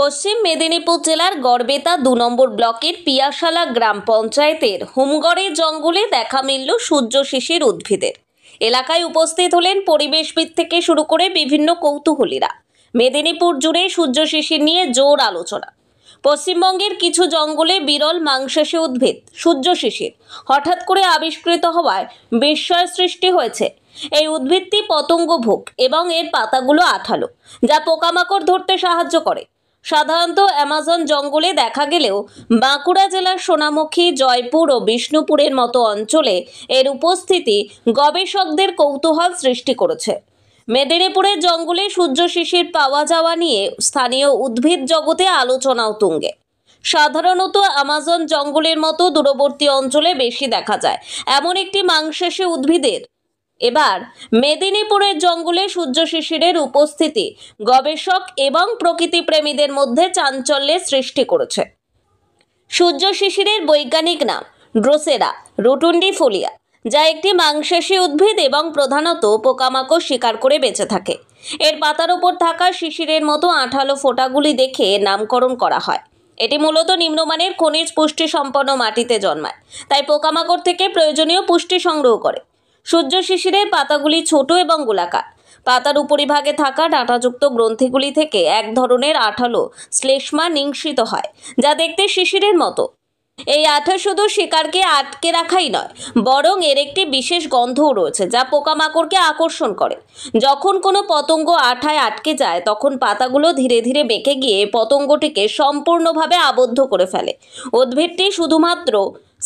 পশ্চিম মেদিনীপুর জেলার গড়বেতা ২ নম্বর ব্লকের পিয়াশালা গ্রাম পঞ্চায়েতের হোমগড়ে জঙ্গলে দেখা মিলল সূর্য শিশির উদ্ভিদের। এলাকায় উপস্থিত হলেন পরিবেশবিদ থেকে শুরু করে বিভিন্ন কৌতূহলীরা। মেদিনীপুর জুড়ে সূর্য শিশির নিয়ে জোর আলোচনা। পশ্চিমবঙ্গের কিছু জঙ্গলে বিরল মাংসাশী উদ্ভিদ সূর্য শিশির হঠাৎ করে আবিষ্কৃত হওয়ায় বিস্ময় সৃষ্টি হয়েছে। এই উদ্ভিদটি পতঙ্গভোগ এবং এর পাতাগুলো আঠালো, যা পোকামাকড় ধরতে সাহায্য করে। সাধারণত অ্যামাজন জঙ্গলে দেখা গেলেও বাঁকুড়া জেলার সোনামুখী, জয়পুর ও বিষ্ণুপুরের মতো অঞ্চলে এর উপস্থিতি গবেষকদের কৌতূহল সৃষ্টি করেছে। মেদিনীপুরের জঙ্গলে সূর্য শিশির পাওয়া যাওয়া নিয়ে স্থানীয় উদ্ভিদ জগতে আলোচনাও তুঙ্গে। সাধারণত অ্যামাজন জঙ্গলের মতো দূরবর্তী অঞ্চলে বেশি দেখা যায় এমন একটি মাংসাশী উদ্ভিদের এবার মেদিনীপুরের জঙ্গলে সূর্য শিশিরের উপস্থিতি গবেষক এবং প্রকৃতিপ্রেমীদের মধ্যে চাঞ্চল্যের সৃষ্টি করেছে। সূর্য শিশিরের বৈজ্ঞানিক নাম ড্রোসেরা রোটুন্ডিফোলিয়া, যা একটি মাংসাশী উদ্ভিদ এবং প্রধানত পোকামাকড় শিকার করে বেঁচে থাকে। এর পাতার উপর থাকা শিশিরের মতো আঠালো ফোঁটাগুলি দেখে নামকরণ করা হয়। এটি মূলত নিম্নমানের খনিজ পুষ্টি সম্পন্ন মাটিতে জন্মায়, তাই পোকামাকড় থেকে প্রয়োজনীয় পুষ্টি সংগ্রহ করে। সূর্য শিশিরের পাতাগুলি ছোট এবং গোলাকার। পাতার উপরিভাগে থাকা ডাঁটাযুক্ত গ্রন্থিগুলি থেকে এক ধরনের আঠালো শ্লেষ্মা নিঃসৃত হয়, যা দেখতে শিশিরের মতো। এই আঠা শুধু শিকারকে আটকে রাখাই নয়, বরং এর একটি বিশেষ গন্ধও রয়েছে, যা পোকামাকড়কে আকর্ষণ করে। যখন কোনো পতঙ্গ আঠায় আটকে যায়, তখন পাতাগুলো ধীরে ধীরে বেঁকে গিয়ে পতঙ্গটিকে সম্পূর্ণভাবে আবদ্ধ করে ফেলে। উদ্ভিদটি শুধুমাত্র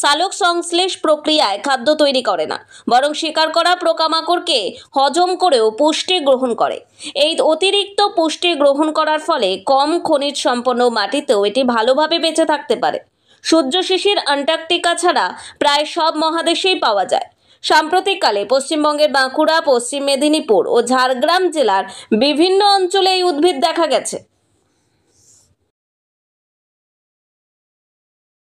সালোক সংশ্লেষ প্রক্রিয়ায় খাদ্য তৈরি করে না, বরং শিকার করা পোকামাকড়কে হজম করেও পুষ্টি গ্রহণ করে। এই অতিরিক্ত পুষ্টি গ্রহণ করার ফলে কম খনিজ সম্পন্ন মাটিতেও এটি ভালোভাবে বেঁচে থাকতে পারে। সূর্য শিশির আন্টার্কটিকা ছাড়া প্রায় সব মহাদেশেই পাওয়া যায়। সাম্প্রতিককালে পশ্চিমবঙ্গের বাঁকুড়া, পশ্চিম মেদিনীপুর ও ঝাড়গ্রাম জেলার বিভিন্ন অঞ্চলে এই উদ্ভিদ দেখা গেছে।